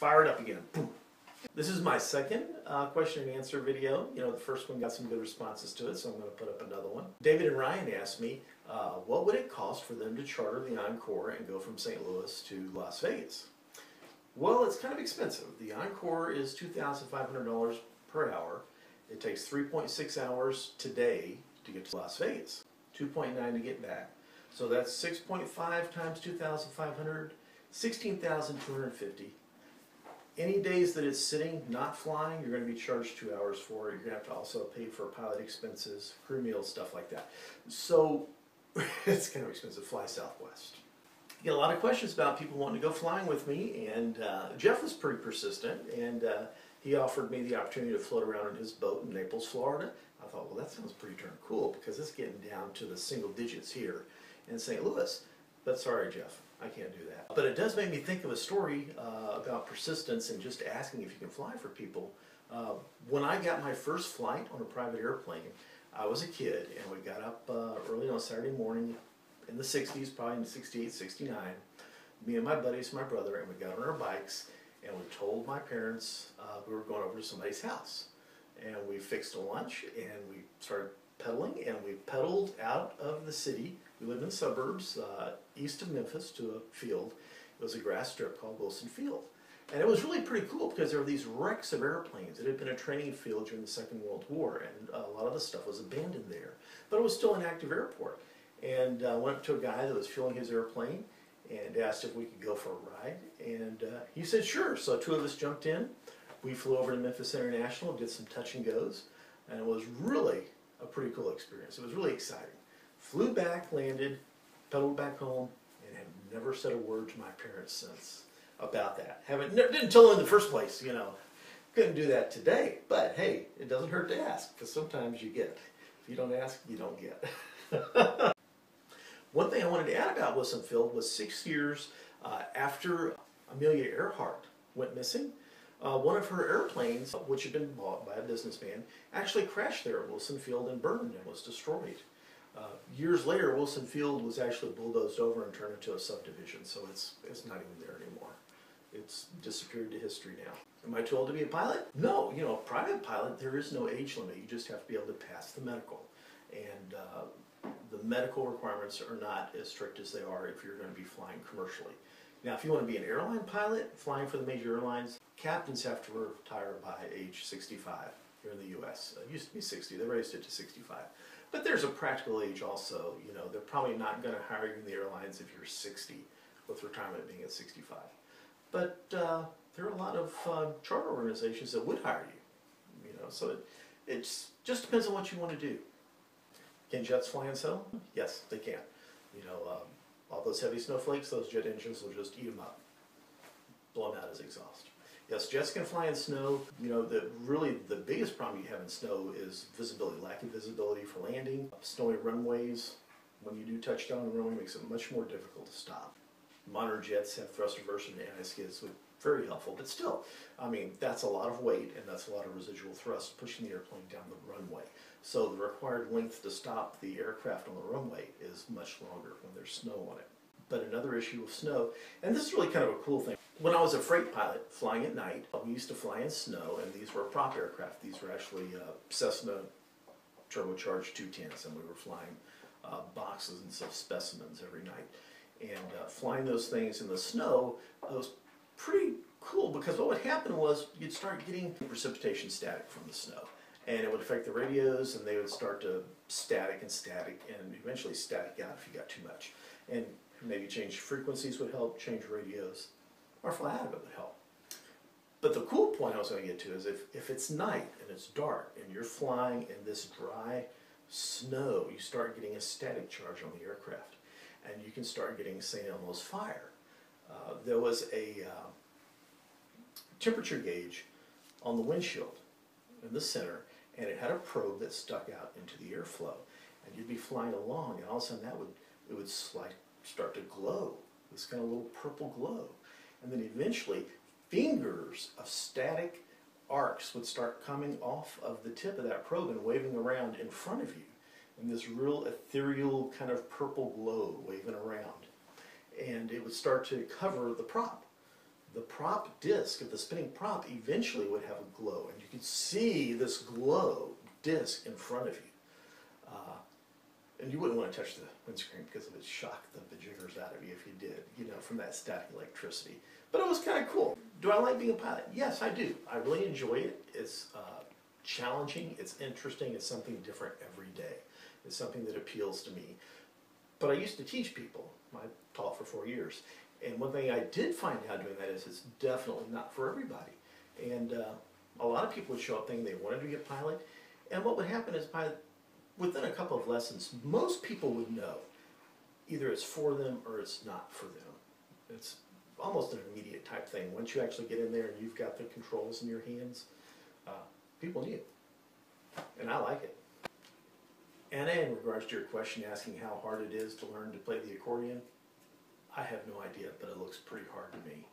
Fire it up again. Boom. This is my second question and answer video. You know, the first one got some good responses to it, so I'm going to put up another one. David and Ryan asked me, what would it cost for them to charter the Encore and go from St. Louis to Las Vegas? Well, it's kind of expensive. The Encore is $2,500 per hour. It takes 3.6 hours today to get to Las Vegas, 2.9 to get back. So that's 6.5 times 2,500, 16,250. Any days that it's sitting, not flying, you're going to be charged 2 hours for it. You're going to have to also pay for pilot expenses, crew meals, stuff like that. So it's kind of expensive. Fly Southwest. You get a lot of questions about people wanting to go flying with me, and Jeff was pretty persistent, and he offered me the opportunity to float around in his boat in Naples, Florida. I thought, well, that sounds pretty darn cool because it's getting down to the single digits here in St. Louis. But sorry, Jeff, I can't do that. But it does make me think of a story about persistence and just asking if you can fly for people. When I got my first flight on a private airplane, I was a kid, and we got up early on Saturday morning in the 60s, probably in 68, 69. Me and my buddies, my brother, and we got on our bikes, and we told my parents we were going over to somebody's house. And we fixed a lunch, and we started pedaling, and we pedaled out of the city. We lived in the suburbs east of Memphis to a field. It was a grass strip called Wilson Field. And it was really pretty cool because there were these wrecks of airplanes. It had been a training field during the Second World War, and a lot of the stuff was abandoned there. But it was still an active airport. And I went up to a guy that was fueling his airplane and asked if we could go for a ride. And he said, sure. So two of us jumped in. We flew over to Memphis International, did some touch and goes, and it was really a pretty cool experience. It was really exciting. Flew back, landed, pedaled back home, and have never said a word to my parents since about that. Didn't tell them in the first place, you know. Couldn't do that today, but hey, it doesn't hurt to ask, because sometimes you get. If you don't ask, you don't get. One thing I wanted to add about Wilson Field was 6 years after Amelia Earhart went missing, one of her airplanes, which had been bought by a businessman, actually crashed there at Wilson Field and burned and was destroyed. Years later, Wilson Field was actually bulldozed over and turned into a subdivision, so it's not even there anymore. It's disappeared to history now. Am I too old to be a pilot? No, you know, a private pilot, there is no age limit. You just have to be able to pass the medical. And the medical requirements are not as strict as they are if you're going to be flying commercially. Now, if you want to be an airline pilot, flying for the major airlines, captains have to retire by age 65 here in the U.S. It used to be 60. They raised it to 65. But there's a practical age also. You know, they're probably not going to hire you in the airlines if you're 60, with retirement being at 65. But there are a lot of charter organizations that would hire you. You know, so it just depends on what you want to do. Can jets fly and settle? Yes, they can. You know, all those heavy snowflakes, those jet engines will just eat them up, blow them out as exhaust. Yes, jets can fly in snow. You know, really the biggest problem you have in snow is visibility, lack of visibility for landing. Snowy runways, when you do touchdown on the runway, makes it much more difficult to stop. Modern jets have thrust reverser and anti-skids, which very helpful, but still, I mean, that's a lot of weight and that's a lot of residual thrust pushing the airplane down the runway. So the required length to stop the aircraft on the runway is much longer when there's snow on it. But another issue with snow, and this is really kind of a cool thing. When I was a freight pilot flying at night, we used to fly in snow, and these were prop aircraft. These were actually Cessna turbocharged 210s, and we were flying boxes and some specimens every night. And flying those things in the snow was pretty cool because what would happen was you'd start getting precipitation static from the snow. And it would affect the radios, and they would start to static, and eventually static out if you got too much. And maybe change frequencies would help, change radios, or fly out of it would help. But the cool point I was going to get to is if it's night and it's dark and you're flying in this dry snow, you start getting a static charge on the aircraft. And you can start getting St. Elmo's fire. There was a temperature gauge on the windshield in the center, and it had a probe that stuck out into the airflow. And you'd be flying along, and all of a sudden it would start to glow, this kind of little purple glow. And then eventually, fingers of static arcs would start coming off of the tip of that probe and waving around in front of you. And this real ethereal kind of purple glow waving around. And it would start to cover the prop. the prop disc of the spinning prop eventually would have a glow, and you could see this glow disc in front of you. And you wouldn't want to touch the windscreen because it would shock the jiggers out of you if you did, you know, from that static electricity. But it was kind of cool. Do I like being a pilot? Yes, I do. I really enjoy it. It's challenging, it's interesting, it's something different every day. It's something that appeals to me. But I used to teach people. I taught for 4 years. And one thing I did find out doing that is it's definitely not for everybody. And a lot of people would show up thinking they wanted to be a pilot. And what would happen is within a couple of lessons, most people would know either it's for them or it's not for them. It's almost an immediate type thing. Once you actually get in there and you've got the controls in your hands, people knew. And I like it. Anna, in regards to your question asking how hard it is to learn to play the accordion, I have no idea, but it looks pretty hard to me.